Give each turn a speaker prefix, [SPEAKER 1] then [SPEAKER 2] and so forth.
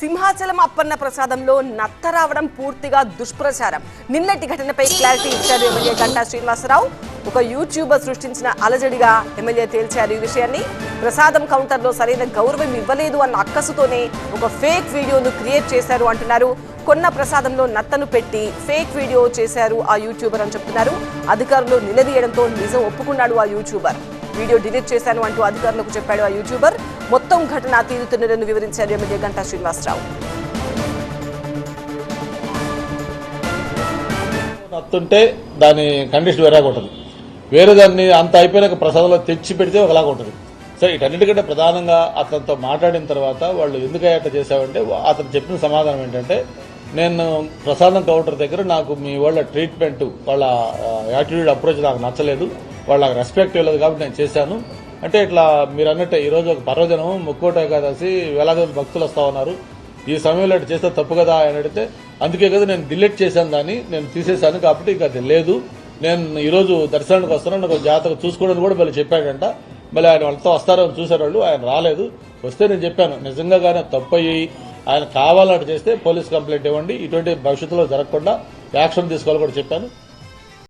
[SPEAKER 1] సింహాచలం అప్పన్న ప్రసాదంలో నత్త రావడం పూర్తిగా దుష్ప్రచారం. నిన్నటి ఘటనపై క్లారిటీ ఇచ్చారు ఎమ్మెల్యే గంటా శ్రీనివాసరావు. ఒక యూట్యూబర్ సృష్టించిన అలజడిగా ఎమ్మెల్యే తేల్చారు ఈ విషయాన్ని. ప్రసాదం కౌంటర్లో సరైన గౌరవం ఇవ్వలేదు అన్న అక్కసుతోనే ఒక ఫేక్ వీడియోను క్రియేట్ చేశారు అంటున్నారు. కొన్న ప్రసాదంలో నత్తను పెట్టి ఫేక్ వీడియో చేశారు ఆ యూట్యూబర్ అని చెప్తున్నారు. అధికారులు నిలదీయడంతో నిజం ఒప్పుకున్నాడు ఆ యూట్యూబర్. వీడియో డిలీట్ చేశాను అంటూ అధికారులకు చెప్పాడు ఆ యూట్యూబర్. మొత్తం ఘటన తీరుతున్నదని వివరించారు ఎమ్మెల్యే గంటా శ్రీనివాసరావు.
[SPEAKER 2] నత్తుంటే దాని కండిషన్ వేరేగా ఉంటుంది, వేరే దాన్ని అంత అయిపోయినాక ప్రసాదంలో తెచ్చి పెడితే ఒకలాగా ఉంటుంది. సరే, వీటన్నిటికంటే ప్రధానంగా అతనితో మాట్లాడిన తర్వాత వాళ్ళు ఎందుకయ్యా అట్లా చేశావంటే అతను చెప్పిన సమాధానం ఏంటంటే, నేను ప్రసాదం కౌంటర్ దగ్గర నాకు మీ వాళ్ళ ట్రీట్మెంట్, వాళ్ళ యాటిట్యూడ్ అప్రోచ్ నాకు నచ్చలేదు, వాళ్ళకి రెస్పెక్ట్ ఇవ్వలేదు కాబట్టి నేను చేశాను అంటే, ఇట్లా మీరు అన్నట్టే ఈరోజు ఒక పర్వదినం ముక్కోట ఏకాదశి వేలాది భక్తులు వస్తా ఉన్నారు, ఈ సమయంలో ఇట్లా చేస్తే తప్పు కదా అని అడిగితే, అందుకే కదా నేను డిలీట్ చేశాను, దాన్ని నేను తీసేశాను కాబట్టి ఇక అది లేదు, నేను ఈరోజు దర్శనానికి వస్తున్నాను, నాకు జాతర చూసుకోవడానికి కూడా మళ్ళీ చెప్పాడంట. మళ్ళీ ఆయన వాళ్ళతో వస్తారని చూసారు వాళ్ళు, ఆయన రాలేదు. వస్తే నేను చెప్పాను నిజంగా కానీ తప్పు అయ్యి ఆయన కావాలంటే చేస్తే పోలీస్ కంప్లైంట్ ఇవ్వండి, ఇటువంటి భవిష్యత్తులో జరగకుండా యాక్షన్ తీసుకోవాలని కూడా చెప్పాను.